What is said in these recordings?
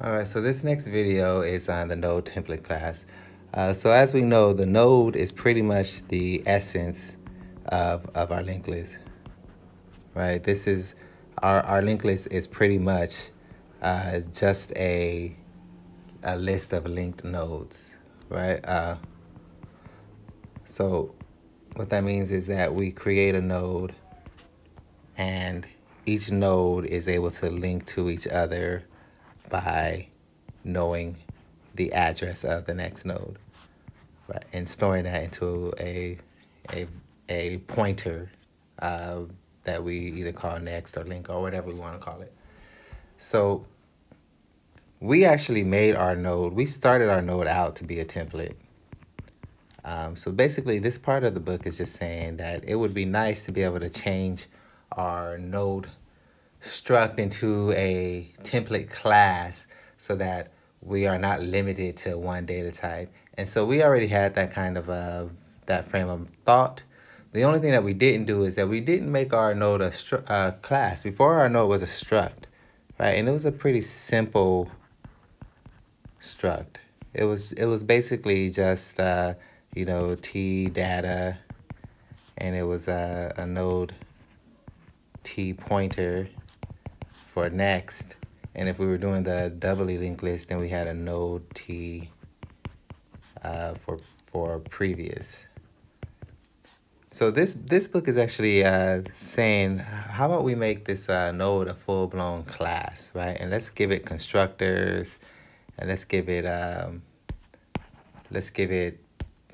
All right, so this next video is on the node template class. So as we know, the node is pretty much the essence of our linked list, right? This is our linked list is pretty much just a list of linked nodes, right? So what that means is that we create a node and each node is able to link to each other by knowing the address of the next node, right, and storing that into a pointer that we either call next or link or whatever we want to call it. So we actually made our node. We started our node out to be a template. So basically, this part of the book is just saying that it would be nice to be able to change our node struct into a template class so that we are not limited to one data type. And so we already had that kind of that frame of thought. The only thing that we didn't do is that we didn't make our node a class. Before, our node was a struct, right? And it was a pretty simple struct. It was basically just T data, and it was a node T pointer for next. And if we were doing the doubly linked list, then we had a node T for previous. So this book is actually saying, how about we make this node a full-blown class, right? And let's give it constructors, and let's give it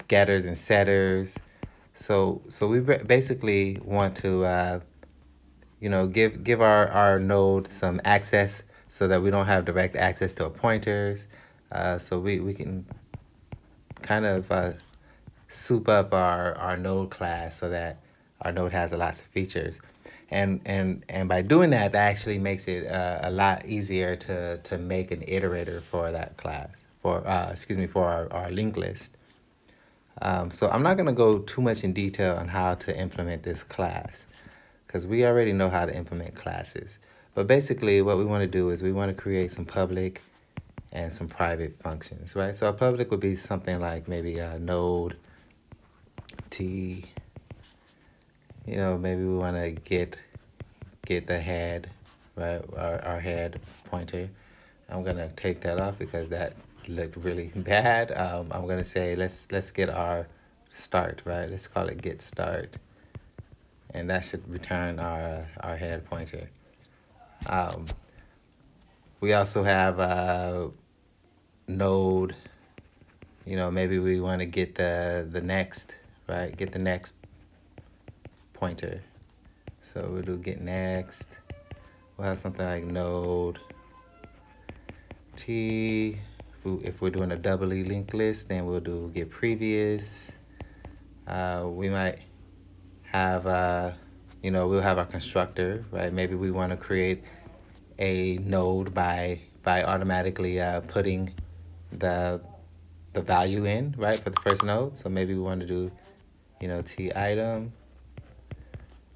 getters and setters. So we basically want to give our node some access so that we don't have direct access to our pointers. So we can kind of soup up our node class so that our node has lots of features. And by doing that, that actually makes it a lot easier to make an iterator for that class, for our linked list. So I'm not going to go too much in detail on how to implement this class, because we already know how to implement classes. But basically what we want to do is we want to create some public and some private functions, right? So a public would be something like maybe a node T, maybe we want to get the head, right? Our head pointer. I'm going to take that off because that looked really bad. I'm going to say let's get our start, right? Let's call it get start. And that should return our head pointer. We also have a node, maybe we want to get the next, right? Get the next pointer. So we'll do get next. We'll have something like node T. If we're doing a doubly linked list, then we'll do get previous. We might have, we'll have our constructor, right? Maybe we want to create a node by automatically putting the value in, right, for the first node. So maybe we want to do, T item.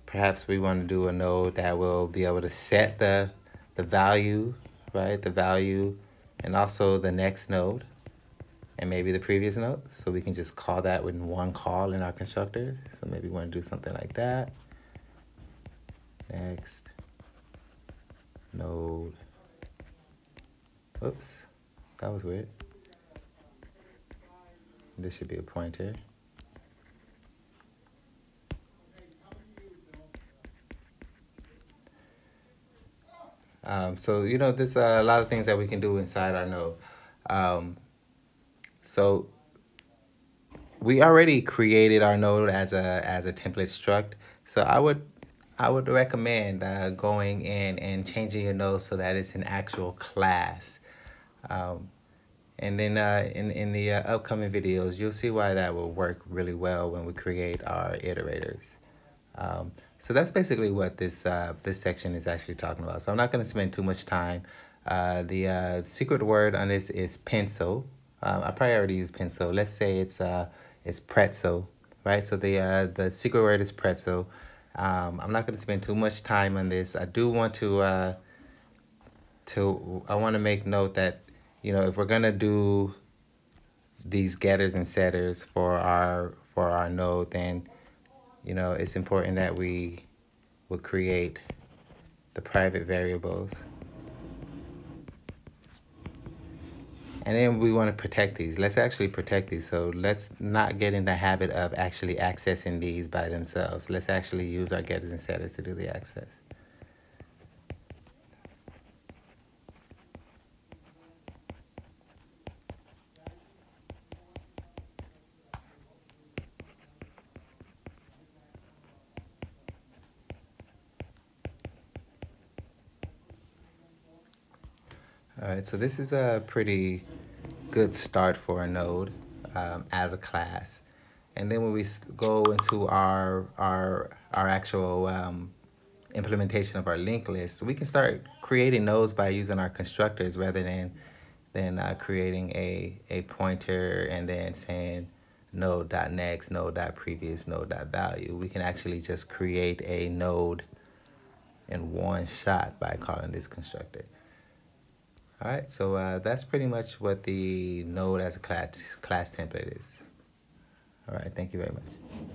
Perhaps we want to do a node that will be able to set the value, right, the value, and also the next node, and maybe the previous node. So we can just call that with one call in our constructor. So maybe we want to do something like that. Next node. Oops, that was weird. This should be a pointer. So there's a lot of things that we can do inside our node. So we already created our node as a template struct. So I would recommend going in and changing your node so that it's an actual class. And then in the upcoming videos, you'll see why that will work really well when we create our iterators. So that's basically what this section is actually talking about. So I'm not going to spend too much time. The secret word on this is pencil. I probably already used pencil. Let's say it's pretzel, right? So the secret word is pretzel. I'm not going to spend too much time on this. I do want to I want to make note that, if we're gonna do these getters and setters for our node, then it's important that we would create the private variables. And then we want to protect these. Let's actually protect these. So let's not get in the habit of actually accessing these by themselves. Let's actually use our getters and setters to do the access. All right, so this is a pretty good start for a node as a class. And then when we go into our actual implementation of our linked list, we can start creating nodes by using our constructors rather than creating a pointer and then saying node.next, node.previous, node.value. We can actually just create a node in one shot by calling this constructor. All right, so that's pretty much what the node as a class template is. All right, thank you very much.